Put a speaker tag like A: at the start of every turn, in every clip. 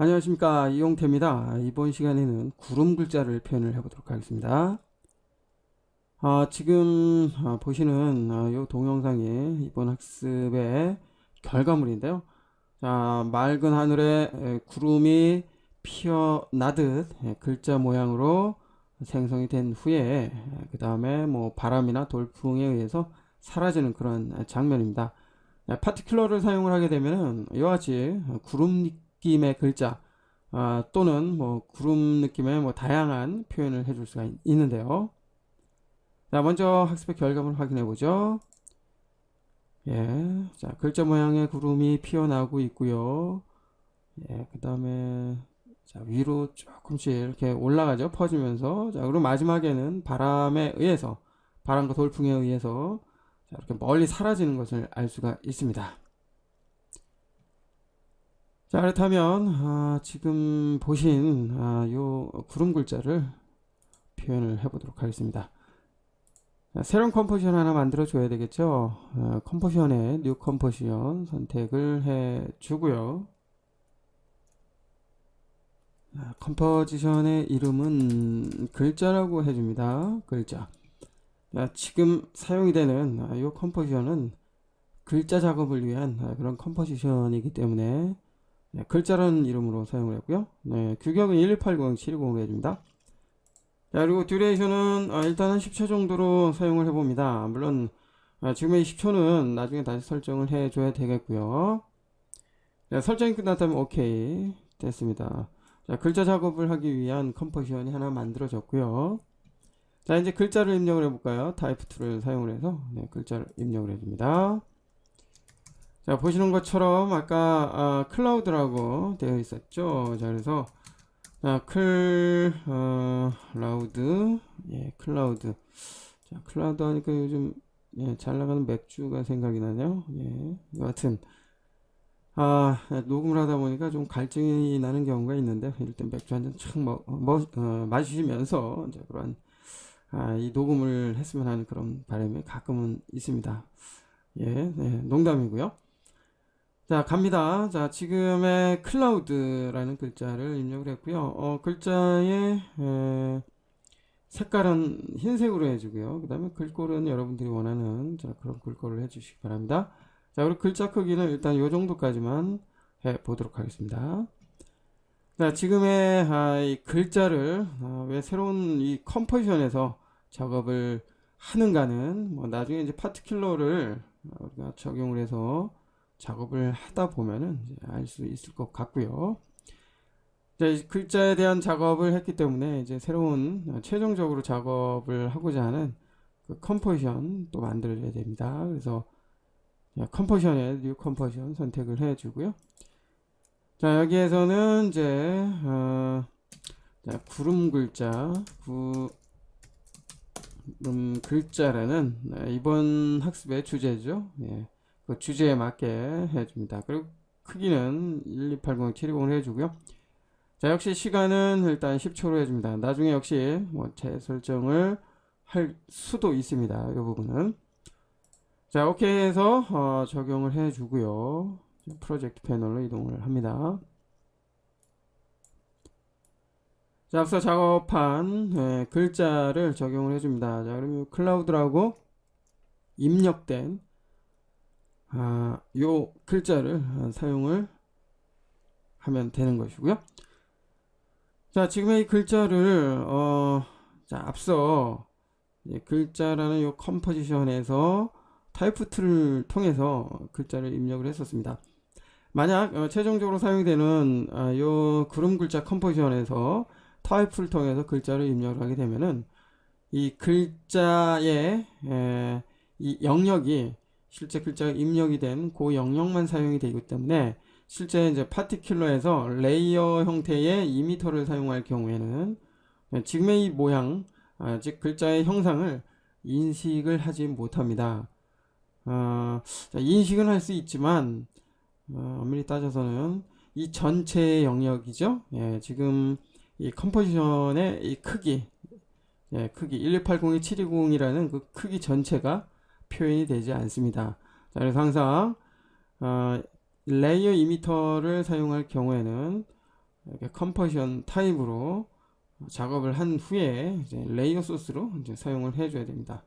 A: 안녕하십니까, 이용태입니다. 이번 시간에는 구름 글자를 표현을 해보도록 하겠습니다. 지금 보시는 이 동영상이 이번 학습의 결과물인데요. 자, 맑은 하늘에 구름이 피어나듯 글자 모양으로 생성이 된 후에 그 다음에 뭐 바람이나 돌풍에 의해서 사라지는 그런 장면입니다. 파티큘러를 사용을 하게 되면 이와 같이 구름 느낌의 글자 또는 뭐 구름 느낌의 뭐 다양한 표현을 해줄 수가 있는데요. 자, 먼저 학습의 결과물을 확인해 보죠. 예, 자, 글자 모양의 구름이 피어나고 있고요. 예, 그 다음에 자, 위로 조금씩 이렇게 올라가죠. 퍼지면서. 자, 그리고 마지막에는 바람에 의해서, 바람과 돌풍에 의해서 자, 이렇게 멀리 사라지는 것을 알 수가 있습니다. 자, 그렇다면 지금 보신 요 구름 글자를 표현을 해보도록 하겠습니다. 자, 새로운 컴포지션 하나 만들어 줘야 되겠죠. 컴포지션에 뉴 컴포지션 선택을 해 주고요. 컴포지션의 이름은 글자라고 해줍니다. 글자. 자, 지금 사용이 되는 이 컴포지션은 글자 작업을 위한 그런 컴포지션이기 때문에 글자라는 이름으로 사용을 했고요. 규격은 1280720으로 해줍니다. 자, 그리고 듀레이션은 일단은 10초 정도로 사용을 해봅니다. 물론 지금의 10초는 나중에 다시 설정을 해줘야 되겠고요. 자, 설정이 끝났다면 오케이 됐습니다. 자, 글자 작업을 하기 위한 컴포지션이 하나 만들어졌고요. 자, 이제 글자를 입력을 해볼까요? 타입 툴을 사용을 해서 글자를 입력을 해줍니다. 자, 보시는 것처럼 아까 클라우드라고 되어 있었죠. 자, 그래서 클라우드, 예, 클라우드. 자, 클라우드 하니까 요즘 잘 나가는 맥주가 생각이 나네요. 예, 여하튼 녹음을 하다 보니까 좀 갈증이 나는 경우가 있는데 이럴 땐 맥주 한 잔 착 마시면서 이제 그런 이 녹음을 했으면 하는 그런 바람이 가끔은 있습니다. 예, 네, 농담이고요. 자, 갑니다. 자, 지금의 클라우드라는 글자를 입력을 했고요. 글자의 색깔은 흰색으로 해주고요. 그 다음에 글꼴은 여러분들이 원하는 그런 글꼴을 해주시기 바랍니다. 자, 그리고 글자 크기는 일단 이 정도까지만 해보도록 하겠습니다. 자, 지금의 이 글자를 왜 새로운 이 컴포지션에서 작업을 하는가는 뭐 나중에 이제 파티큘러를 우리가 적용을 해서 작업을 하다 보면은 알 수 있을 것 같고요. 이제 글자에 대한 작업을 했기 때문에 이제 새로운 최종적으로 작업을 하고자 하는 그 컴포지션 또 만들어줘야 됩니다. 그래서 컴포지션에 뉴 컴포지션 선택을 해주고요. 자, 여기에서는 이제 자, 구름 글자, 구름 글자라는 이번 학습의 주제죠. 예. 그 주제에 맞게 해줍니다. 그리고 크기는 1280720을 해주고요. 자, 역시 시간은 일단 10초로 해줍니다. 나중에 역시 뭐 재설정을 할 수도 있습니다. 이 부분은. 자, 오케이 해서 적용을 해주고요. 프로젝트 패널로 이동을 합니다. 자, 앞서 작업한 글자를 적용을 해줍니다. 자, 그러면 클라우드라고 입력된 요 글자를 사용을 하면 되는 것이고요. 자, 지금의 이 글자를 자, 앞서 글자라는 요 컴포지션에서 타입 툴을 통해서 글자를 입력을 했었습니다. 만약 최종적으로 사용되는 요 구름 글자 컴포지션에서 타입 툴을 통해서 글자를 입력을 하게 되면은 이 글자의 이 영역이 실제 글자가 입력이 된 그 영역만 사용이 되기 때문에 실제 이제 파티큘러에서 레이어 형태의 이미터를 사용할 경우에는 지금의 이 모양, 즉 글자의 형상을 인식을 하지 못합니다. 인식은 할 수 있지만 엄밀히 따져서는 이 전체의 영역이죠. 예, 지금 이 컴포지션의 이 크기, 크기 12802-720이라는 그 크기 전체가 표현이 되지 않습니다. 자, 그래서 항상 레이어 이미터를 사용할 경우에는 이렇게 컴포지션 타입으로 작업을 한 후에 이제 레이어 소스로 이제 사용을 해줘야 됩니다.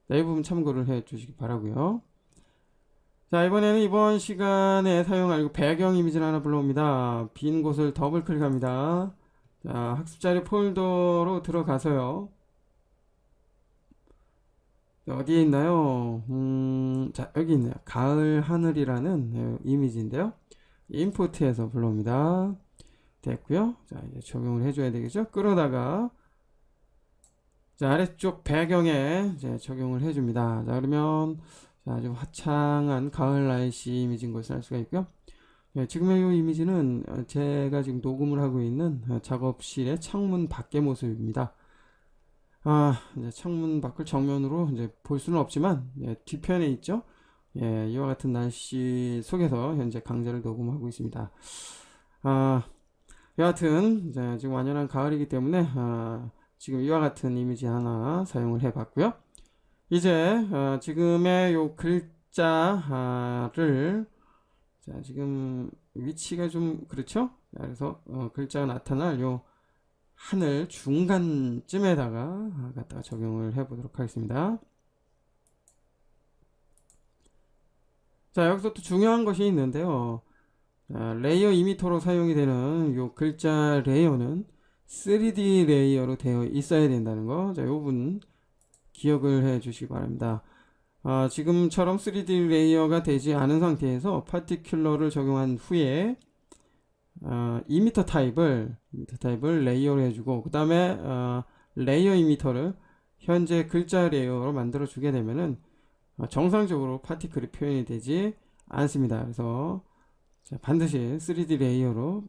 A: 자, 이 부분 참고를 해 주시기 바라고요. 자, 이번에는 이번 시간에 사용할 배경 이미지를 하나 불러옵니다. 빈 곳을 더블 클릭합니다. 자, 학습 자료 폴더로 들어가서요. 어디에 있나요? 자, 여기 있네요. 가을 하늘이라는 이미지인데요. 임포트해서 불러옵니다. 됐고요. 자, 이제 적용을 해줘야 되겠죠? 끌어다가 자, 아래쪽 배경에 이제 적용을 해줍니다. 자, 그러면 자, 아주 화창한 가을 날씨 이미지인 것을 알 수가 있고요. 예, 지금의 이 이미지는 제가 지금 녹음을 하고 있는 작업실의 창문 밖의 모습입니다. 이제 창문 밖을 정면으로 이제 볼 수는 없지만 뒤편에 있죠. 예, 이와 같은 날씨 속에서 현재 강좌를 녹음하고 있습니다. 여하튼 지금 완연한 가을이기 때문에 지금 이와 같은 이미지 하나 사용을 해봤고요. 이제 지금의 요 글자를 자, 지금 위치가 좀 그렇죠? 그래서 글자가 나타날 요 하늘 중간쯤에다가 갖다가 적용을 해 보도록 하겠습니다. 자, 여기서 또 중요한 것이 있는데요. 레이어 이미터로 사용이 되는 요 글자 레이어는 3D 레이어로 되어 있어야 된다는 거. 자, 요 부분 기억을 해 주시기 바랍니다. 지금처럼 3D 레이어가 되지 않은 상태에서 파티큘러를 적용한 후에 이미터 타입을 레이어로 해주고 그 다음에 레이어 이미터를 현재 글자 레이어로 만들어 주게 되면은 정상적으로 파티클이 표현이 되지 않습니다. 그래서 반드시 3D 레이어로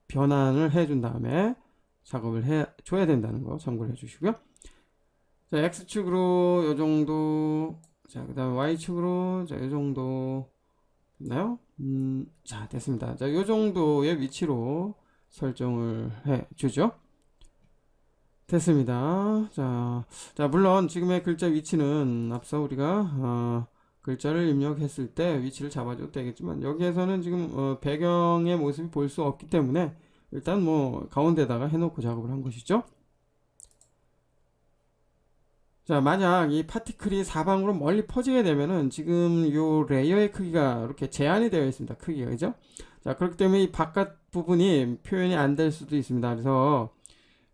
A: 변환을 해준 다음에 작업을 해 줘야 된다는 거 참고를 해 주시고요. 자, X축으로 요 정도, 자, 그 다음에 Y축으로, 자, 요 정도, 됐나요? 자, 됐습니다. 자, 요 정도의 위치로 설정을 해 주죠. 됐습니다. 자, 물론 지금의 글자 위치는 앞서 우리가, 글자를 입력했을 때 위치를 잡아줘도 되겠지만, 여기에서는 지금, 배경의 모습이 볼 수 없기 때문에, 일단 뭐, 가운데다가 해놓고 작업을 한 것이죠. 자, 만약 이 파티클이 사방으로 멀리 퍼지게 되면은 지금 요 레이어의 크기가 이렇게 제한이 되어 있습니다. 크기가, 그죠? 자, 그렇기 때문에 이 바깥 부분이 표현이 안 될 수도 있습니다. 그래서,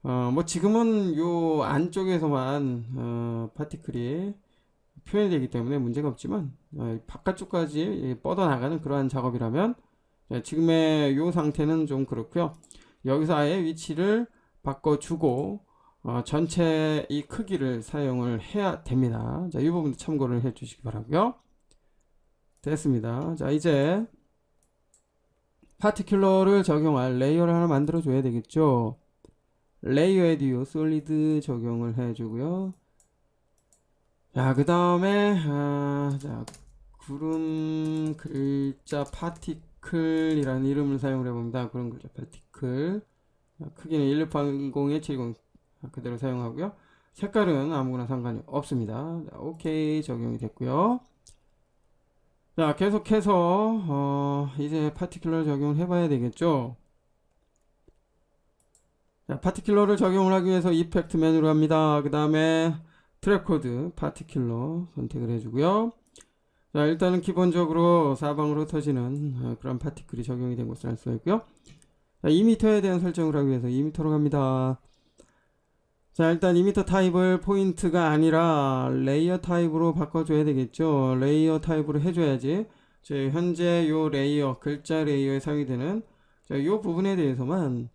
A: 뭐 지금은 요 안쪽에서만, 파티클이 표현이 되기 때문에 문제가 없지만, 바깥쪽까지 뻗어나가는 그러한 작업이라면, 지금의 요 상태는 좀 그렇고요. 여기서 아예 위치를 바꿔주고, 전체 이 크기를 사용을 해야 됩니다. 자, 이 부분도 참고를 해 주시기 바라고요. 됐습니다. 자, 이제 파티큘러를 적용할 레이어를 하나 만들어 줘야 되겠죠. 레이어 에듀 솔리드 적용을 해 주고요. 자, 그 다음에 자, 구름 글자 파티클이라는 이름을 사용을 해봅니다. 구름 글자 파티클. 크기는 1680에 70 그대로 사용하고요. 색깔은 아무거나 상관이 없습니다. 자, 오케이 적용이 됐고요. 자, 계속해서 이제 파티큘러 적용을 해봐야 되겠죠. 자, 파티큘러를 적용을 하기 위해서 이펙트 메뉴로 갑니다. 그 다음에 트랙 코드 파티큘러 선택을 해주고요. 자, 일단은 기본적으로 사방으로 터지는 그런 파티클이 적용이 된 것을 알 수 있고요. 자, 2m에 대한 설정을 하기 위해서 2m로 갑니다. 자, 일단 이미터 타입을 포인트가 아니라 레이어 타입으로 바꿔줘야 되겠죠. 레이어 타입으로 해줘야지 현재 요 레이어 글자 레이어에 사용이 되는 요 부분에 대해서만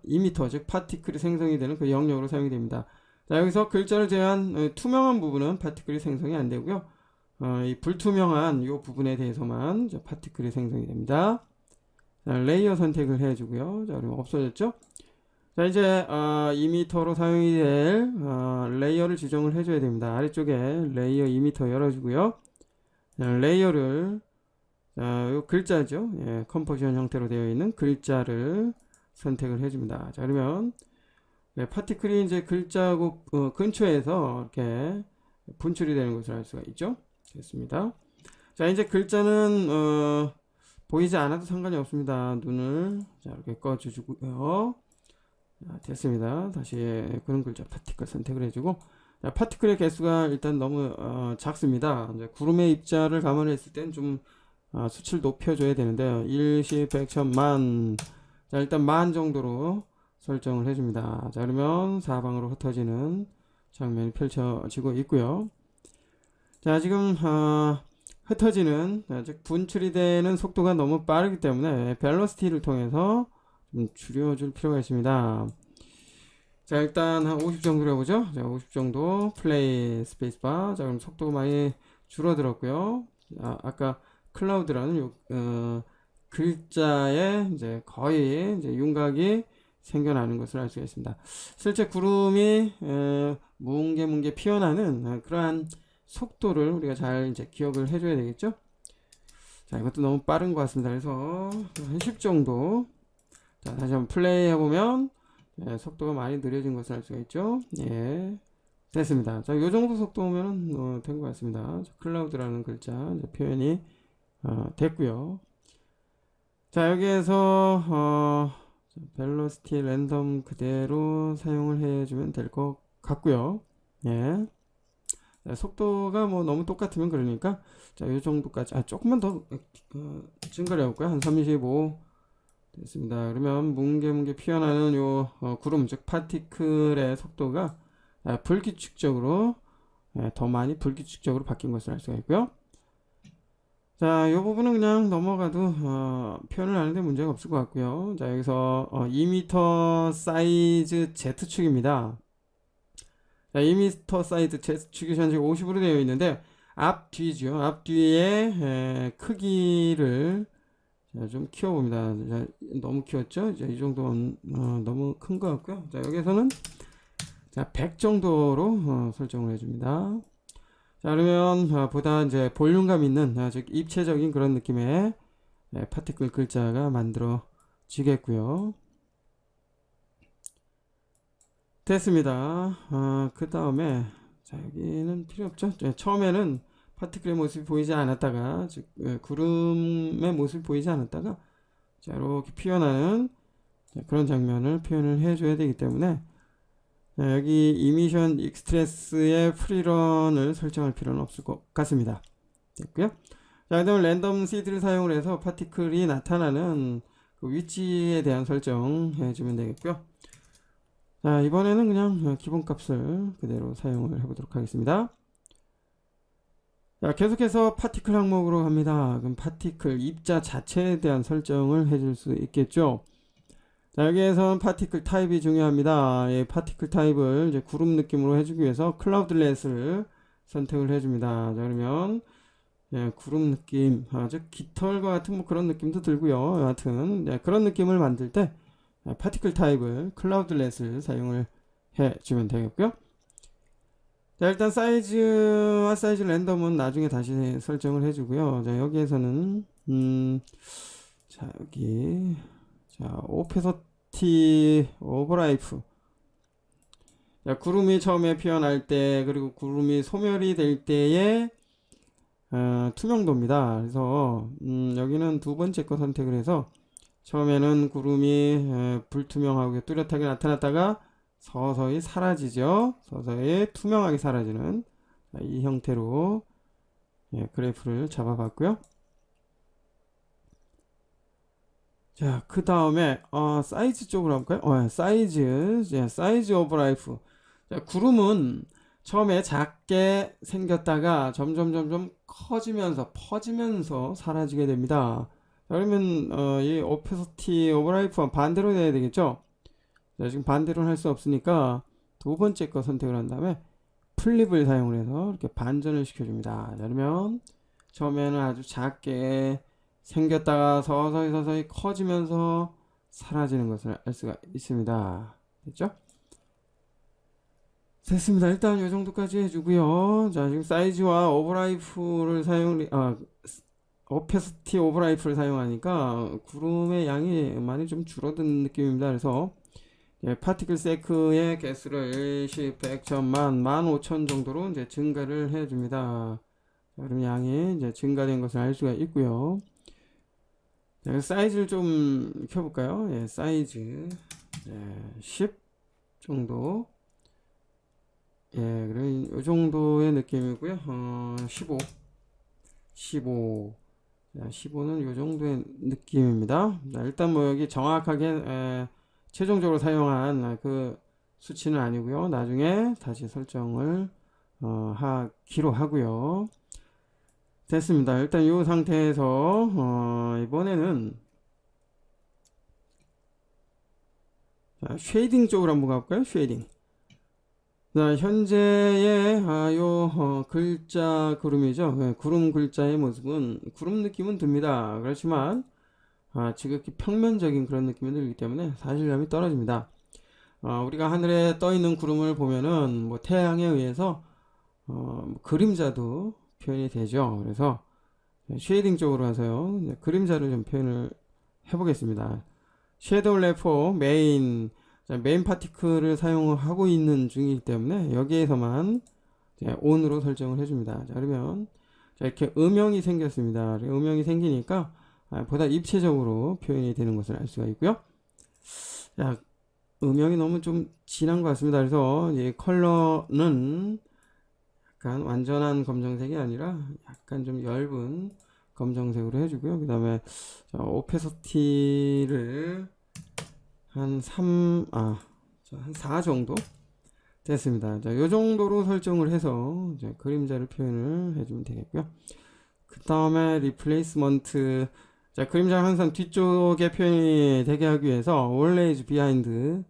A: 이미터 즉 파티클이 생성이 되는 그 영역으로 사용이 됩니다. 자, 여기서 글자를 제한 투명한 부분은 파티클이 생성이 안 되고요. 이 불투명한 요 부분에 대해서만 파티클이 생성이 됩니다. 자, 레이어 선택을 해주고요. 자, 그러면 없어졌죠? 자, 이제 2m로 사용이 될 레이어를 지정을 해줘야 됩니다. 아래쪽에 레이어 2m 열어주고요. 레이어를 요 글자죠. 예, 컴포지션 형태로 되어 있는 글자를 선택을 해줍니다. 자, 그러면 파티클이 이제 글자국 근처에서 이렇게 분출이 되는 것을 알 수가 있죠. 됐습니다. 자, 이제 글자는 보이지 않아도 상관이 없습니다. 눈을 자, 이렇게 꺼주고요. 자, 됐습니다. 다시 구름 글자 파티클 선택을 해주고, 자, 파티클의 개수가 일단 너무 작습니다. 이제 구름의 입자를 감안했을 땐 좀 수치를 높여줘야 되는데요. 1, 10, 100, 1000만. 자, 일단 만 정도로 설정을 해줍니다. 자, 그러면 사방으로 흩어지는 장면이 펼쳐지고 있고요. 자, 지금 흩어지는, 즉 분출이 되는 속도가 너무 빠르기 때문에 벨로시티를 통해서 좀 줄여줄 필요가 있습니다. 자, 일단 한 50 정도로 해보죠. 자, 50 정도 플레이 스페이스바. 자, 그럼 속도가 많이 줄어들었고요. 아까 클라우드라는 글자에 이제 거의 이제 윤곽이 생겨나는 것을 알 수가 있습니다. 실제 구름이 뭉게뭉게 피어나는 그러한 속도를 우리가 잘 이제 기억을 해줘야 되겠죠. 자, 이것도 너무 빠른 것 같습니다. 그래서 한 10 정도. 자, 다시 한번 플레이 해보면 속도가 많이 느려진 것을 알 수가 있죠. 예, 됐습니다. 자, 요 정도 속도면 된 것 같습니다. 자, 클라우드라는 글자 이제 표현이 됐고요. 자, 여기에서 벨로시티 랜덤 그대로 사용을 해주면 될 것 같고요. 예. 자, 속도가 뭐 너무 똑같으면 그러니까 자, 요 정도까지 조금만 더 증가를 해볼까요? 한 35 됐습니다. 그러면 뭉게뭉게 피어나는 요 구름 즉 파티클의 속도가 불규칙적으로 더 많이 불규칙적으로 바뀐 것을 알 수가 있고요. 자, 이 부분은 그냥 넘어가도 표현을 하는데 문제가 없을 것 같고요. 자, 여기서 2m 사이즈 Z축입니다. 자, 2m 사이즈 Z축이 현재 50으로 되어 있는데 앞뒤죠. 앞뒤의 크기를 좀 키워봅니다. 자, 너무 키웠죠? 이제 이 정도는 너무 큰 것 같고요. 자, 여기서는 자, 100 정도로 설정을 해줍니다. 자, 그러면 보다 이제 볼륨감 있는 즉 입체적인 그런 느낌의 파티클 글자가 만들어지겠고요. 됐습니다. 그 다음에 자, 여기는 필요 없죠. 처음에는 파티클의 모습이 보이지 않았다가 즉 구름의 모습이 보이지 않았다가 자, 이렇게 피어나는 그런 장면을 표현을 해줘야 되기 때문에 자, 여기 이미션 익스트레스의 프리런을 설정할 필요는 없을 것 같습니다. 됐고요. 자, 그다음 랜덤 시드를 사용을 해서 파티클이 나타나는 그 위치에 대한 설정 해주면 되겠고요. 자, 이번에는 그냥 기본값을 그대로 사용을 해보도록 하겠습니다. 자, 계속해서 파티클 항목으로 갑니다. 그럼 파티클 입자 자체에 대한 설정을 해줄 수 있겠죠. 자, 여기에선 파티클 타입이 중요합니다. 이 파티클 타입을 이제 구름 느낌으로 해주기 위해서 클라우드렛을 선택을 해줍니다. 자, 그러면 구름 느낌, 즉 깃털과 같은 뭐 그런 느낌도 들고요. 여하튼 그런 느낌을 만들 때 파티클 타입을 클라우드렛을 사용을 해주면 되겠고요. 자, 일단 사이즈와 사이즈 랜덤은 나중에 다시 설정을 해주고요. 자, 여기에서는 자, 여기 자, 오페서티 오버라이프. 자, 구름이 처음에 피어날 때 그리고 구름이 소멸이 될 때의 투명도입니다. 그래서 여기는 두 번째 거 선택을 해서 처음에는 구름이 불투명하고 뚜렷하게 나타났다가 서서히 사라지죠. 서서히 투명하게 사라지는 이 형태로 그래프를 잡아봤고요. 자, 그 다음에 사이즈 쪽으로 볼까요? 사이즈 오브 라이프. 자, 구름은 처음에 작게 생겼다가 점점 커지면서 퍼지면서 사라지게 됩니다. 자, 그러면 이 오페시티 오브 라이프와 반대로 돼야 되겠죠? 자, 지금 반대로는 할 수 없으니까 두 번째 거 선택을 한 다음에 플립을 사용을 해서 이렇게 반전을 시켜줍니다. 자, 그러면 처음에는 아주 작게 생겼다가 서서히 커지면서 사라지는 것을 알 수가 있습니다. 됐죠? 됐습니다. 일단 이 정도까지 해주고요. 자, 지금 사이즈와 오버라이프를 오페시티 오버라이프를 사용하니까 구름의 양이 많이 좀 줄어든 느낌입니다. 그래서 파티클 세크의 개수를 10, 100, 1000만, 15,000 정도로 이제 증가를 해줍니다. 자, 그럼 양이 이제 증가된 것을 알 수가 있고요. 자, 사이즈를 좀 켜볼까요? 예, 사이즈 10 정도. 예, 그래, 이 정도의 느낌이고요. 15. 자, 15는 요 정도의 느낌입니다. 자, 일단 뭐 여기 정확하게 최종적으로 사용한 그 수치는 아니고요. 나중에 다시 설정을 하기로 하고요. 됐습니다. 일단 이 상태에서 이번에는 자, 쉐이딩 쪽으로 한번 가볼까요? 쉐이딩. 자, 현재의 글자 구름이죠. 예, 구름 글자의 모습은 구름 느낌은 듭니다. 그렇지만 지극히 평면적인 그런 느낌이 들기 때문에 사실감이 떨어집니다. 우리가 하늘에 떠 있는 구름을 보면은 뭐 태양에 의해서 뭐 그림자도 표현이 되죠. 그래서 쉐이딩 쪽으로 가서요. 그림자를 좀 표현을 해보겠습니다. 섀도우 래퍼 메인, 자, 메인 파티클을 사용하고 있는 중이기 때문에 여기에서만 온으로 설정을 해줍니다. 자, 그러면 자, 이렇게 음영이 생겼습니다. 음영이 생기니까 보다 입체적으로 표현이 되는 것을 알 수가 있고요. 자, 음영이 너무 좀 진한 것 같습니다. 그래서 이 컬러는 약간 완전한 검정색이 아니라 약간 좀 엷은 검정색으로 해주고요. 그 다음에 오페서티를 한 4 정도 됐습니다. 자, 요 정도로 설정을 해서 이제 그림자를 표현을 해주면 되겠고요. 그 다음에 리플레이스먼트. 자, 그림자를 항상 뒤쪽에 표현이 되게 하기 위해서 always behind.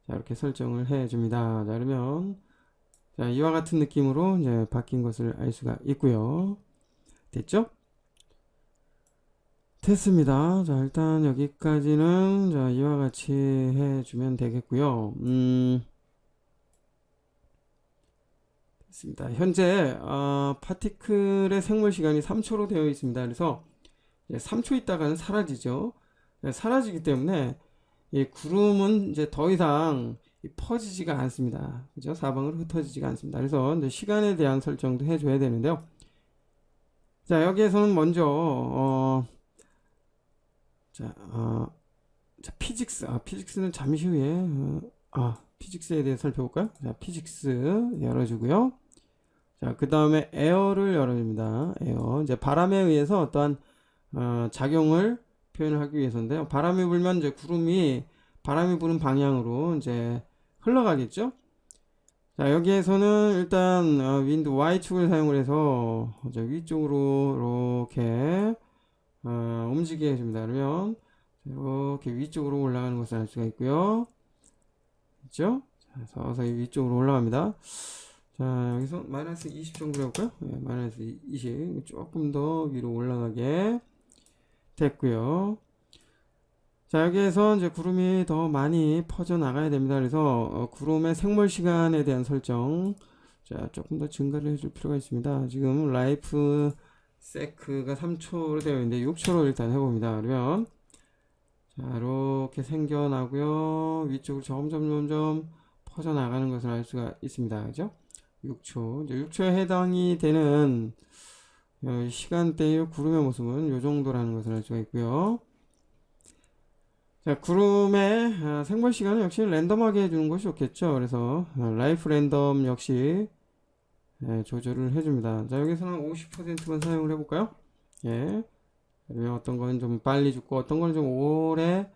A: 자, 이렇게 설정을 해줍니다. 자, 그러면 자, 이와 같은 느낌으로 이제 바뀐 것을 알 수가 있고요. 됐죠? 됐습니다. 자, 일단 여기까지는 자, 이와 같이 해주면 되겠고요. 됐습니다. 현재 파티클의 생물 시간이 3초로 되어 있습니다. 그래서 3초 있다가는 사라지죠. 사라지기 때문에 이 구름은 이제 더 이상 퍼지지가 않습니다. 그죠? 사방으로 흩어지지가 않습니다. 그래서 이제 시간에 대한 설정도 해줘야 되는데요. 자, 여기에서는 먼저 자, 피직스는 잠시 후에 피직스에 대해 살펴볼까요? 자, 피직스 열어주고요. 자, 그 다음에 에어를 열어줍니다. 에어. 이제 바람에 의해서 어떠한 작용을 표현을 하기 위해서인데요. 바람이 불면 이제 구름이 바람이 부는 방향으로 이제 흘러가겠죠. 자, 여기에서는 일단 윈드 Y축을 사용을 해서 위쪽으로 이렇게 움직이게 해줍니다. 그러면 이렇게 위쪽으로 올라가는 것을 알 수가 있고요. 그렇죠? 자, 서서히 위쪽으로 올라갑니다. 자, 여기서 마이너스 20 정도 해볼까요? 네, 마이너스 20 조금 더 위로 올라가게 됐고요. 자, 여기에서 이제 구름이 더 많이 퍼져 나가야 됩니다. 그래서 구름의 생물 시간에 대한 설정, 자, 조금 더 증가를 해줄 필요가 있습니다. 지금 라이프 세크가 3초로 되어 있는데 6초로 일단 해봅니다. 그러면 자, 이렇게 생겨나고요. 위쪽으로 점점 퍼져 나가는 것을 알 수가 있습니다. 그죠? 6초. 이제 6초에 해당이 되는 시간대의 구름의 모습은 이 정도라는 것을 알 수가 있고요. 자, 구름의 생물 시간은 역시 랜덤하게 해주는 것이 좋겠죠. 그래서 라이프 랜덤 역시 조절을 해줍니다. 자, 여기서는 50%만 사용을 해볼까요? 예. 그러면 어떤 거는 좀 빨리 죽고 어떤 거는 좀 오래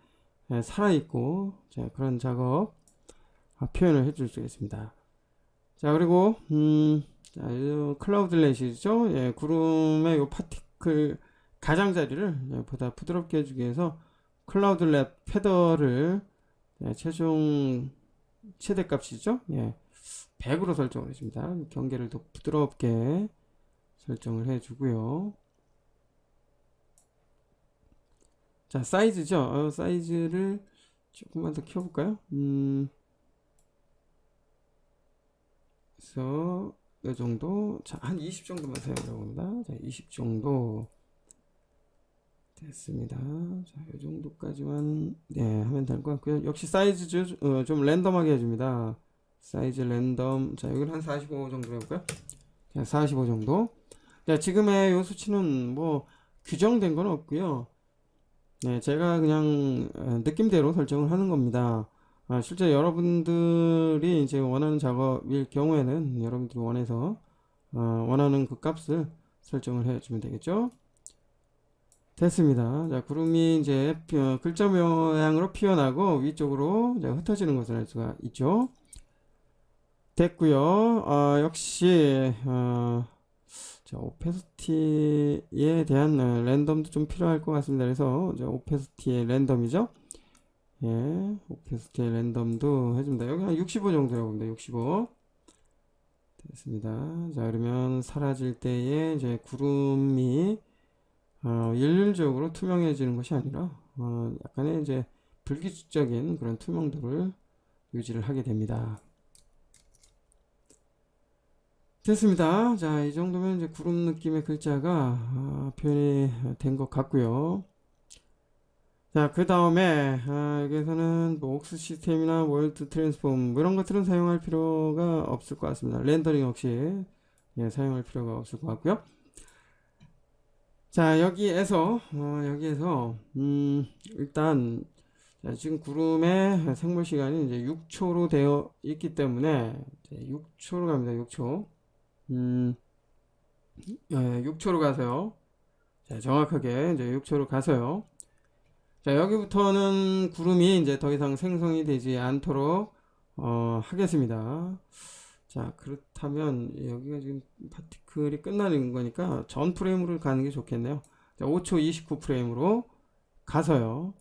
A: 살아있고, 자, 그런 작업 표현을 해줄 수 있습니다. 자, 그리고 자, 클라우드렛이죠. 예, 구름의 요 파티클 가장자리를 보다 부드럽게 해주기 위해서 클라우드렛 패더를 최종 최대값이죠. 예, 100으로 설정을 해줍니다. 경계를 더 부드럽게 설정을 해주고요. 자, 사이즈죠. 사이즈를 조금만 더 키워볼까요? 그래서 이 정도, 자, 한 20 정도만 사용하려고 합니다. 자, 20 정도 됐습니다. 자, 이 정도까지만 하면 될 것 같고요. 역시 사이즈 좀 랜덤하게 해줍니다. 사이즈 랜덤. 자, 여기는 한 45 정도 해볼까요? 자, 45 정도. 자, 지금의 이 수치는 뭐 규정된 건 없고요. 네, 제가 그냥 느낌대로 설정을 하는 겁니다. 실제 여러분들이 이제 원하는 작업일 경우에는 여러분들이 원하는 그 값을 설정을 해주면 되겠죠. 됐습니다. 자, 구름이 이제 글자 모양으로 피어나고 위쪽으로 이제 흩어지는 것을 알 수가 있죠. 됐고요. 역시 자, 오페스티에 대한 랜덤도 좀 필요할 것 같습니다. 그래서 이제 오페스티의 랜덤이죠. 예, 오페스티의 랜덤도 해줍니다. 여기 한 65 정도라고 봅니다. 65. 됐습니다. 자, 그러면 사라질 때에 이제 구름이 일률적으로 투명해지는 것이 아니라 약간의 이제 불규칙적인 그런 투명도를 유지를 하게 됩니다. 됐습니다. 자, 이 정도면 이제 구름 느낌의 글자가 표현이 된 것 같고요. 자, 그 다음에 여기에서는 뭐 옥스 시스템이나 월드 트랜스폼 뭐 이런 것들은 사용할 필요가 없을 것 같습니다. 렌더링 역시 사용할 필요가 없을 것 같고요. 자, 여기에서 일단 자, 지금 구름의 생물 시간이 이제 6초로 되어 있기 때문에 6초로 갑니다. 6초. 6초로 가서요. 자, 정확하게 이제 6초로 가서요. 자, 여기부터는 구름이 이제 더 이상 생성이 되지 않도록 하겠습니다. 자, 그렇다면 여기가 지금 파티클이 끝나는 거니까 전 프레임으로 가는 게 좋겠네요. 자, 5초 29 프레임으로 가서요.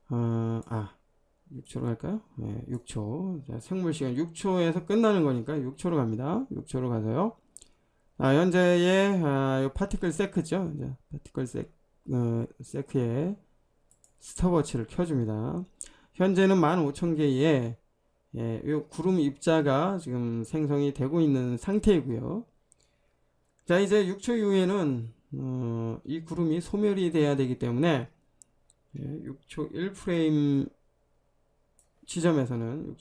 A: 6초로 갈까요? 네, 6초. 자, 생물 시간 6초에서 끝나는 거니까 6초로 갑니다. 6초로 가서요. 현재의 요 파티클 세크죠. 이제 파티클 세크에 스톱워치를 켜줍니다. 현재는 15,000개의 요 구름 입자가 지금 생성이 되고 있는 상태이고요. 자, 이제 6초 이후에는 이 구름이 소멸이 돼야 되기 때문에 6초 1프레임 지점에서는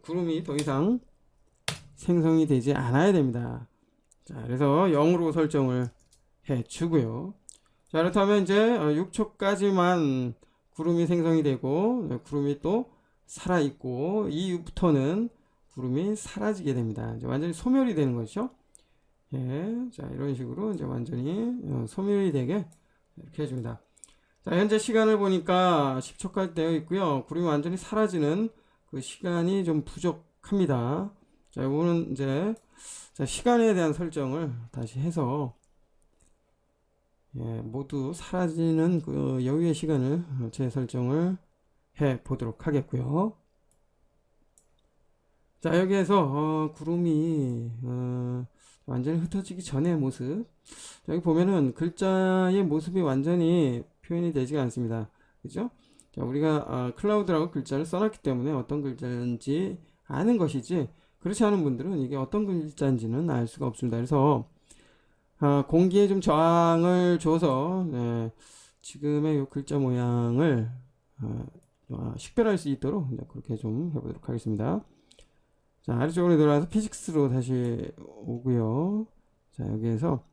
A: 구름이 더 이상 생성이 되지 않아야 됩니다. 자, 그래서 0으로 설정을 해 주고요. 자, 그렇다면 이제 6초까지만 구름이 생성이 되고 구름이 또 살아있고 이후부터는 구름이 사라지게 됩니다. 이제 완전히 소멸이 되는 것이죠. 예, 자, 이런 식으로 이제 완전히 소멸이 되게 이렇게 해줍니다. 자, 현재 시간을 보니까 10초까지 되어 있고요. 구름이 완전히 사라지는 그 시간이 좀 부족합니다. 자, 이거는 이제 자, 시간에 대한 설정을 다시 해서 모두 사라지는 그 여유의 시간을 재설정을 해 보도록 하겠고요. 자, 여기에서 구름이 완전히 흩어지기 전의 모습. 여기 보면은 글자의 모습이 완전히 표현이 되지가 않습니다. 그죠? 자, 우리가 클라우드라고 글자를 써놨기 때문에 어떤 글자인지 아는 것이지, 그렇지 않은 분들은 이게 어떤 글자인지는 알 수가 없습니다. 그래서 공기에 좀 저항을 줘서 지금의 요 글자 모양을 식별할 수 있도록 그렇게 좀 해보도록 하겠습니다. 자, 아래쪽으로 내려와서 피직스로 다시 오고요. 자, 여기에서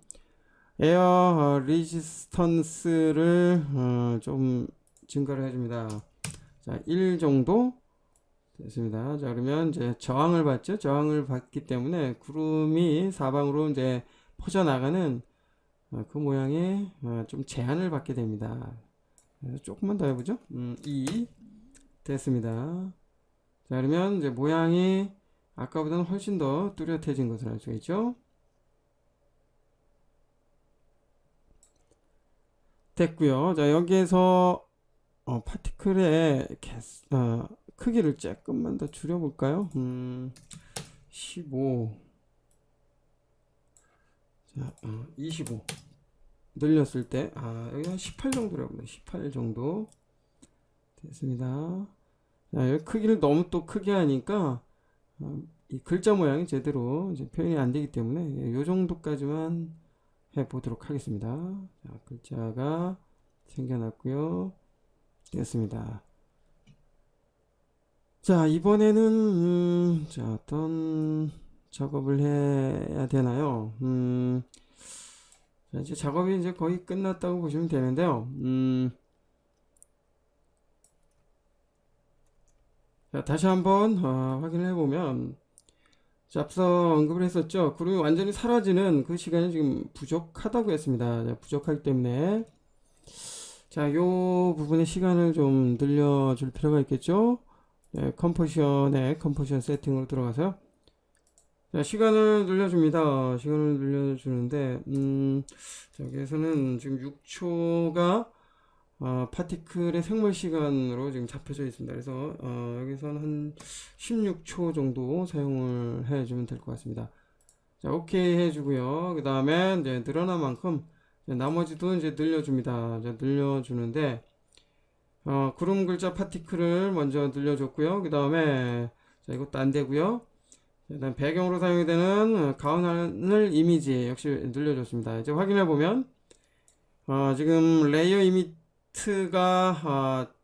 A: 에어 리지스턴스를 좀 증가를 해줍니다. 자, 1 정도 됐습니다. 자, 그러면 이제 저항을 받죠. 저항을 받기 때문에 구름이 사방으로 이제 퍼져나가는 그 모양에 좀 제한을 받게 됩니다. 그래서 조금만 더 해보죠. 2 됐습니다. 자, 그러면 이제 모양이 아까보다는 훨씬 더 뚜렷해진 것을 알 수가 있죠. 됐고요. 자, 여기에서 파티클의 크기를 조금만 더 줄여볼까요? 15. 자, 25 늘렸을 때 여기 한 18 정도라고 합니다. 18 정도 됐습니다. 자, 여기 크기를 너무 또 크게 하니까 이 글자 모양이 제대로 이제 표현이 안 되기 때문에 이 정도까지만 해 보도록 하겠습니다. 자, 글자가 생겨났고요. 됐습니다. 자, 이번에는 자, 어떤 작업을 해야 되나요? 자, 이제 작업이 이제 거의 끝났다고 보시면 되는데요. 자, 다시 한번 확인을 해보면, 자, 앞서 언급을 했었죠. 구름이 완전히 사라지는 그 시간이 지금 부족하다고 했습니다. 자, 부족하기 때문에 자, 요 부분의 시간을 좀 늘려줄 필요가 있겠죠. 네, 컴포지션 세팅으로 들어가서요. 자, 시간을 늘려줍니다. 시간을 늘려주는데, 저기에서는 지금 6초가 파티클의 생물 시간으로 지금 잡혀져 있습니다. 그래서 여기서는 한 16초 정도 사용을 해주면 될 것 같습니다. 자, 오케이 해주고요. 그 다음에 이제 늘어난 만큼 나머지도 이제 늘려줍니다. 이제 늘려주는데 구름 글자 파티클을 먼저 늘려줬고요. 그 다음에 자, 이것도 안 되고요. 일단 배경으로 사용이 되는 가운 하늘 이미지 역시 늘려줬습니다. 이제 확인해 보면 지금 레이어 이미트가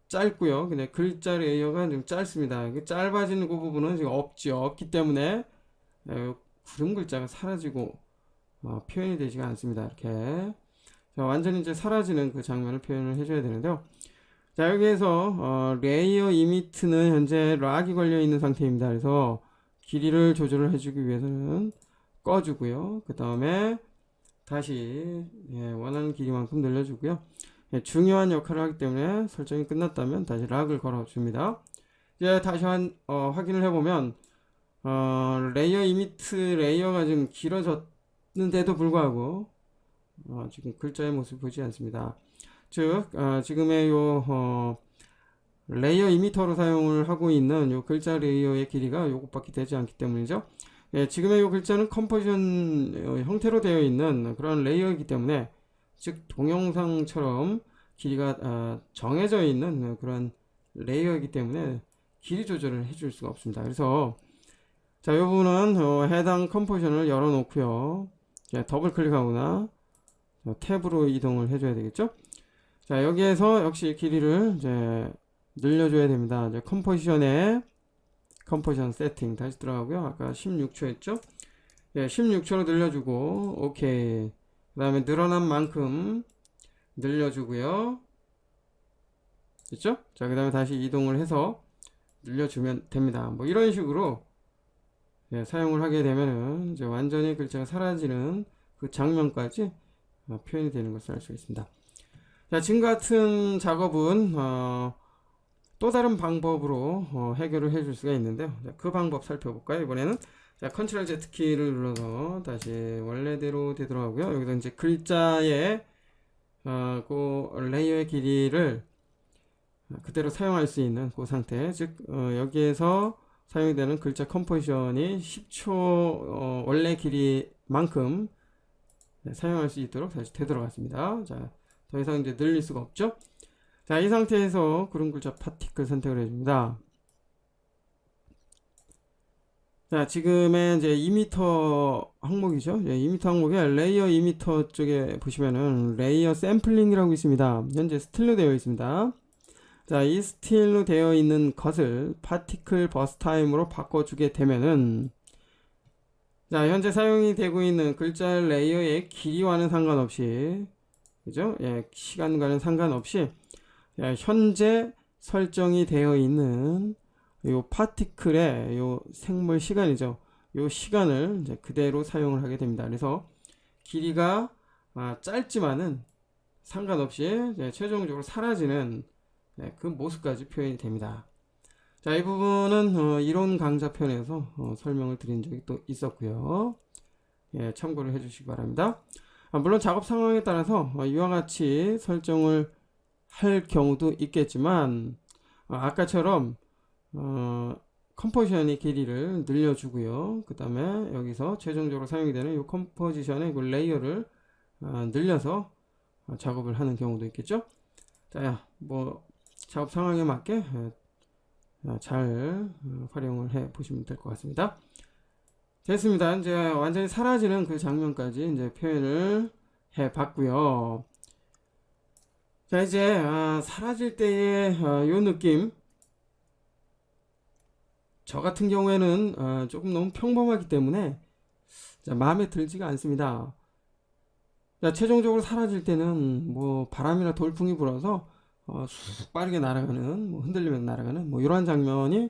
A: 짧고요. 근데 글자 레이어가 좀 짧습니다. 짧아지는 그 부분은 지금 없기 때문에 구름 글자가 사라지고 표현이 되지가 않습니다. 이렇게 자, 완전히 이제 사라지는 그 장면을 표현을 해줘야 되는데요. 자, 여기에서 레이어 이미트는 현재 락이 걸려 있는 상태입니다. 그래서 길이를 조절을 해주기 위해서는 꺼주고요. 그 다음에 다시 원하는 길이만큼 늘려주고요. 중요한 역할을 하기 때문에 설정이 끝났다면 다시 락을 걸어줍니다. 이제 다시 확인을 해보면 레이어 이미트 레이어가 지금 길어졌는데도 불구하고 지금 글자의 모습을 보지 않습니다. 즉 지금의 요 레이어 이미터로 사용을 하고 있는 요 글자 레이어의 길이가 요것밖에 되지 않기 때문이죠. 지금의 요 글자는 컴포지션 형태로 되어 있는 그런 레이어이기 때문에 즉 동영상처럼 길이가 정해져 있는 그런 레이어이기 때문에 길이 조절을 해줄 수가 없습니다. 그래서 자, 이 부분은 해당 컴포지션을 열어 놓고요. 더블 클릭하거나 탭으로 이동을 해줘야 되겠죠. 자, 여기에서 역시 길이를 이제 늘려줘야 됩니다. 이제 컴포지션 세팅 다시 들어가고요. 아까 16초 했죠. 16초로 늘려주고 오케이. 그 다음에 늘어난 만큼 늘려주고요. 됐죠? 자, 그 다음에 다시 이동을 해서 늘려주면 됩니다. 뭐 이런 식으로 사용을 하게 되면은 이제 완전히 글자가 사라지는 그 장면까지 표현이 되는 것을 알 수 있습니다. 자, 지금 같은 작업은 또 다른 방법으로 해결을 해줄 수가 있는데요. 자, 그 방법 살펴볼까요? 이번에는 자, 컨트롤 Z 키를 눌러서 다시 원래대로 되돌아가고요. 여기서 이제 글자의 그 레이어의 길이를 그대로 사용할 수 있는 그 상태, 즉 여기에서 사용이 되는 글자 컴포지션이 10초 원래 길이만큼 사용할 수 있도록 다시 되돌아갔습니다. 자, 더 이상 이제 늘릴 수가 없죠. 자, 이 상태에서 구름 글자 파티클 선택을 해줍니다. 자, 지금의 이제 2m 항목이죠. 2m 항목에 레이어 2m 쪽에 보시면은 레이어 샘플링이라고 있습니다. 현재 스틸로 되어 있습니다. 자, 이 스틸로 되어 있는 것을 파티클 버스 타임으로 바꿔주게 되면은 자, 현재 사용이 되고 있는 글자 레이어의 길이와는 상관없이 그죠? 시간과는 상관없이 현재 설정이 되어 있는 요 파티클의 요 생물 시간이죠. 요 시간을 이제 그대로 사용을 하게 됩니다. 그래서 길이가 짧지만은 상관없이 최종적으로 사라지는 그 모습까지 표현이 됩니다. 자, 이 부분은 이론 강좌편에서 설명을 드린 적이 또 있었고요. 참고를 해주시기 바랍니다. 물론 작업 상황에 따라서 이와 같이 설정을 할 경우도 있겠지만 아까처럼 컴포지션의 길이를 늘려주고요. 그 다음에 여기서 최종적으로 사용이 되는 이 컴포지션의 그 레이어를 늘려서 작업을 하는 경우도 있겠죠. 자, 뭐 작업 상황에 맞게 잘 활용을 해 보시면 될 것 같습니다. 됐습니다. 이제 완전히 사라지는 그 장면까지 이제 표현을 해 봤고요. 자, 이제 사라질 때의 요 느낌, 저 같은 경우에는 조금 너무 평범하기 때문에 자, 마음에 들지가 않습니다. 자, 최종적으로 사라질 때는 뭐 바람이나 돌풍이 불어서 쑥 빠르게 날아가는, 뭐 흔들리면서 날아가는 뭐 이러한 장면이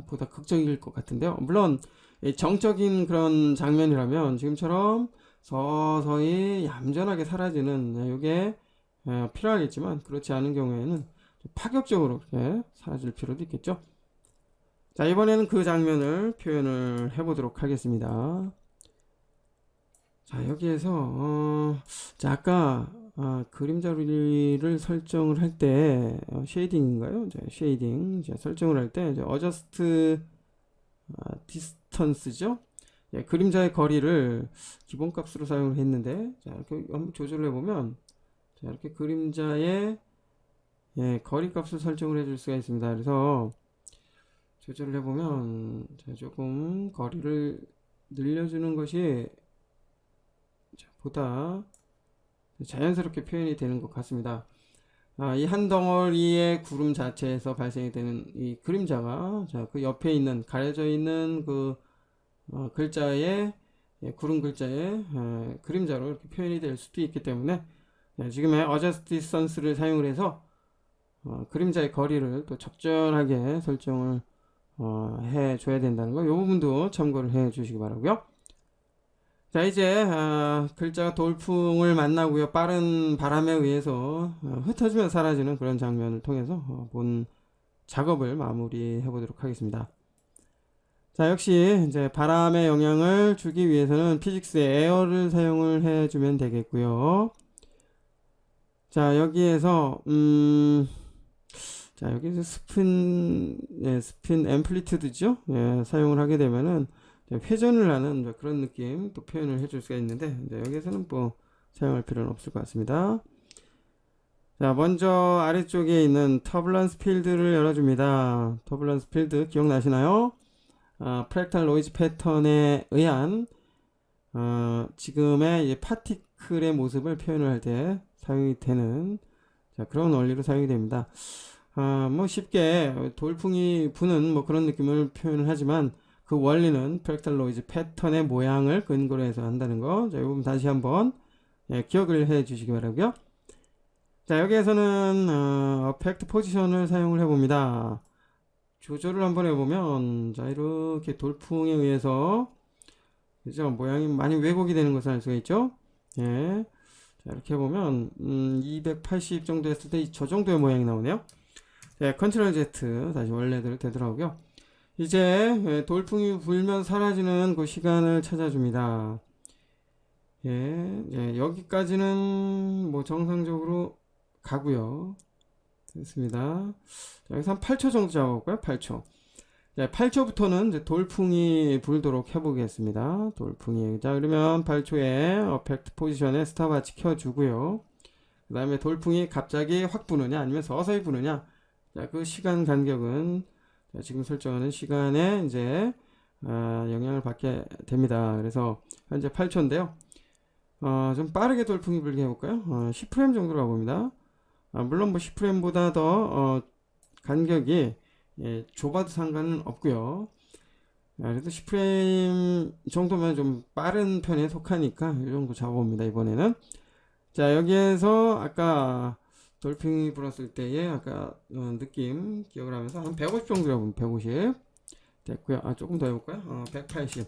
A: 보다 극적일 것 같은데요. 물론 이 정적인 그런 장면이라면 지금처럼 서서히 얌전하게 사라지는 이게 필요하겠지만, 그렇지 않은 경우에는 좀 파격적으로 그렇게 사라질 필요도 있겠죠. 자, 이번에는 그 장면을 표현을 해보도록 하겠습니다. 자, 여기에서 자, 아까 그림자를 설정을 할 때 쉐이딩인가요? 쉐이딩 설정을 할 때 어저스트 디스턴스죠? 예, 그림자의 거리를 기본값으로 사용을 했는데, 자, 이렇게 한번 조절을 해보면, 자, 이렇게 그림자의 거리 값을 설정을 해줄 수가 있습니다. 그래서 조절을 해보면, 자, 조금 거리를 늘려주는 것이 보다 자연스럽게 표현이 되는 것 같습니다. 이 한 덩어리의 구름 자체에서 발생이 되는 이 그림자가, 자, 그 옆에 있는 가려져 있는 그 글자의 구름 글자의 그림자로 이렇게 표현이 될 수도 있기 때문에, 지금의 adjust distance를 사용을 해서 그림자의 거리를 또 적절하게 설정을 해 줘야 된다는 거, 이 부분도 참고를 해 주시기 바라고요. 자, 이제 글자가 돌풍을 만나고요, 빠른 바람에 의해서 흩어지며 사라지는 그런 장면을 통해서 본 작업을 마무리해 보도록 하겠습니다. 자, 역시 이제 바람의 영향을 주기 위해서는 피직스의 에어를 사용을 해주면 되겠고요. 자, 여기에서 자, 여기서 스핀 앰플리튜드죠. 사용을 하게 되면은 회전을 하는 그런 느낌 또 표현을 해줄 수가 있는데, 이제 여기서는 뭐 사용할 필요는 없을 것 같습니다. 자, 먼저 아래쪽에 있는 터블런스 필드를 열어줍니다. 터블런스 필드 기억나시나요? 프랙탈 노이즈 패턴에 의한 지금의 이 파티클의 모습을 표현을 할 때 사용이 되는, 자, 그런 원리로 사용이 됩니다. 뭐 쉽게 돌풍이 부는 뭐 그런 느낌을 표현을 하지만, 그 원리는 프랙탈 노이즈 패턴의 모양을 근거로 해서 한다는 거, 자, 이 부분 다시 한번 기억을 해 주시기 바라고요. 자, 여기에서는 어펙트 포지션을 사용을 해봅니다. 조절을 한번 해보면, 자, 이렇게 돌풍에 의해서 그죠, 모양이 많이 왜곡이 되는 것을 알 수가 있죠. 예. 자, 이렇게 해보면 280 정도 했을 때 저 정도의 모양이 나오네요. 자, 컨트롤 Z 다시 원래대로 되더라고요. 이제 돌풍이 불면 사라지는 그 시간을 찾아줍니다. 여기까지는 뭐 정상적으로 가고요. 됐습니다. 자, 여기서 한 8초 정도 잡아볼까요? 8초. 8초부터는 이제 돌풍이 불도록 해보겠습니다. 돌풍이. 자, 그러면 8초에 어펙트 포지션에 스탑워치 켜주고요. 그 다음에 돌풍이 갑자기 확 부느냐, 아니면 서서히 부느냐. 자, 그 시간 간격은 지금 설정하는 시간에 이제 영향을 받게 됩니다. 그래서 현재 8초인데요. 좀 빠르게 돌풍이 불게 해볼까요? 10프레임 정도로 가봅니다. 물론 뭐 10프레임보다 더 간격이 좁아도 상관은 없고요. 그래도 10프레임 정도면 좀 빠른 편에 속하니까 이 정도 잡아봅니다. 이번에는. 자, 여기에서 아까 돌풍이 불었을 때의 아까 느낌 기억을 하면서 한 150 정도 해보면 150 됐고요. 조금 더 해볼까요? 180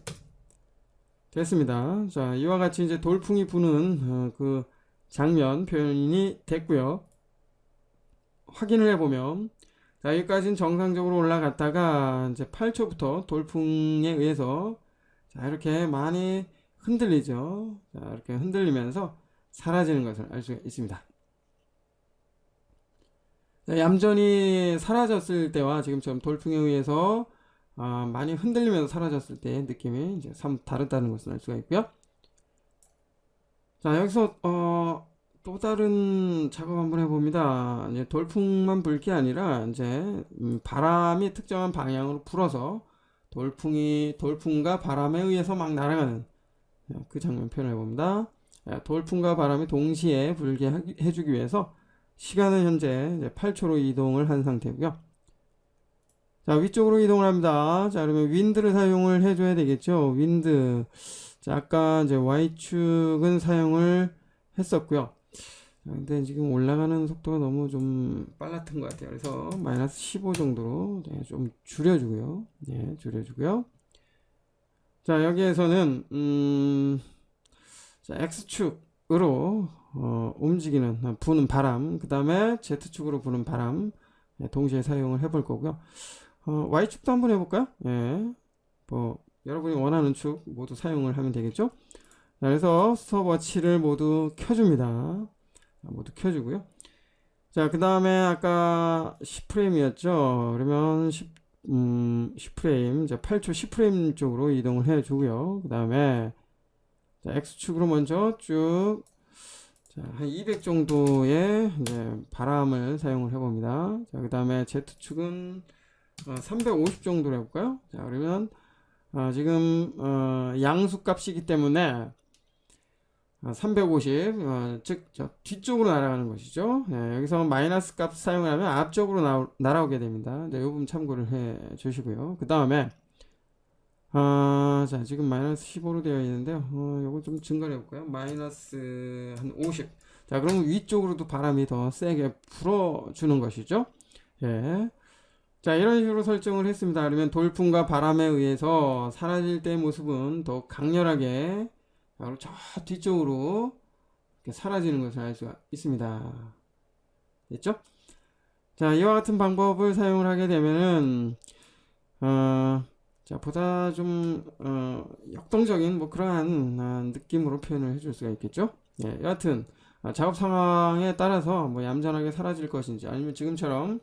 A: 됐습니다. 자, 이와 같이 이제 돌풍이 부는 그 장면 표현이 됐고요. 확인을 해보면, 자, 여기까지는 정상적으로 올라갔다가 이제 8초부터 돌풍에 의해서 자, 이렇게 많이 흔들리죠. 자, 이렇게 흔들리면서 사라지는 것을 알 수 있습니다. 자, 얌전히 사라졌을 때와 지금처럼 돌풍에 의해서 많이 흔들리면서 사라졌을 때의 느낌이 이제 참 다르다는 것을 알 수가 있고요. 자, 여기서 또 다른 작업 한번 해봅니다. 이제 돌풍만 불 게 아니라 이제 바람이 특정한 방향으로 불어서 돌풍과 바람에 의해서 막 날아가는 그 장면 표현을 해봅니다. 돌풍과 바람이 동시에 불게 해주기 위해서 시간은 현재 이제 8초로 이동을 한 상태고요. 자, 위쪽으로 이동을 합니다. 자, 그러면 윈드를 사용을 해줘야 되겠죠. 윈드. 자, 아까 이제 Y축은 사용을 했었고요. 근데 지금 올라가는 속도가 너무 좀 빨랐던 것 같아요. 그래서 마이너스 15 정도로 좀 줄여주고요. 줄여주고요. 자, 여기에서는 자, X축으로 움직이는 부는 바람, 그 다음에 Z축으로 부는 바람 동시에 사용을 해볼 거고요. Y축도 한번 해볼까요? 뭐 여러분이 원하는 축 모두 사용을 하면 되겠죠? 자, 그래서 스톱워치를 모두 켜줍니다. 모두 켜주고요. 자, 그 다음에 아까 10프레임이었죠? 그러면 10프레임, 이제 8초 10프레임 쪽으로 이동을 해주고요. 그 다음에 X축으로 먼저 쭉, 자, 한 200 정도의 이제 바람을 사용을 해봅니다. 자, 그 다음에 Z축은 350 정도로 해볼까요? 자, 그러면 지금 양수 값이기 때문에 350, 즉 뒤쪽으로 날아가는 것이죠. 여기서 마이너스 값 사용을 하면 앞쪽으로 날아오게 됩니다. 이 부분 참고를 해 주시고요. 그 다음에 자, 지금 마이너스 15로 되어 있는데요. 요거 좀 증가를 해볼까요? 마이너스 한 50. 자, 그러면 위쪽으로도 바람이 더 세게 불어주는 것이죠. 자, 이런 식으로 설정을 했습니다. 그러면 돌풍과 바람에 의해서 사라질 때의 모습은 더욱 강렬하게 바로 저 뒤쪽으로 이렇게 사라지는 것을 알 수가 있습니다. 됐죠? 자, 이와 같은 방법을 사용을 하게 되면은 자, 보다 좀 역동적인 뭐 그러한 느낌으로 표현을 해줄 수가 있겠죠? 여하튼 작업 상황에 따라서 뭐 얌전하게 사라질 것인지 아니면 지금처럼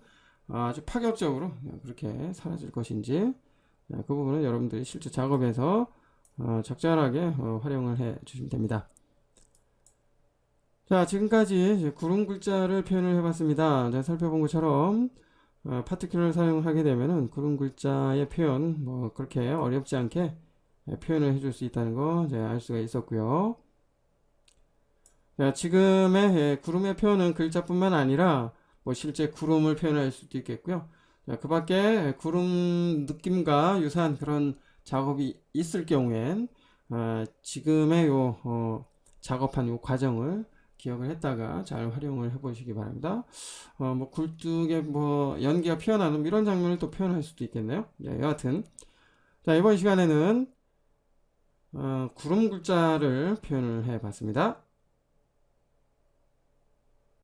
A: 아주 파격적으로 그렇게 사라질 것인지 그 부분은 여러분들이 실제 작업에서 적절하게 활용을 해 주시면 됩니다. 자, 지금까지 이제 구름 글자를 표현을 해봤습니다. 자, 살펴본 것처럼 파티큘러를 사용하게 되면은 구름 글자의 표현 뭐 그렇게 어렵지 않게 표현을 해줄 수 있다는 거 알 수가 있었고요. 자, 지금의 구름의 표현은 글자뿐만 아니라 뭐 실제 구름을 표현할 수도 있겠고요. 자, 그 밖에 구름 느낌과 유사한 그런 작업이 있을 경우엔 지금의 요 작업한 요 과정을 기억을 했다가 잘 활용을 해 보시기 바랍니다. 뭐 굴뚝에 뭐 연기가 피어나는 이런 장면을 또 표현할 수도 있겠네요. 여하튼 자, 이번 시간에는 구름 글자를 표현을 해 봤습니다.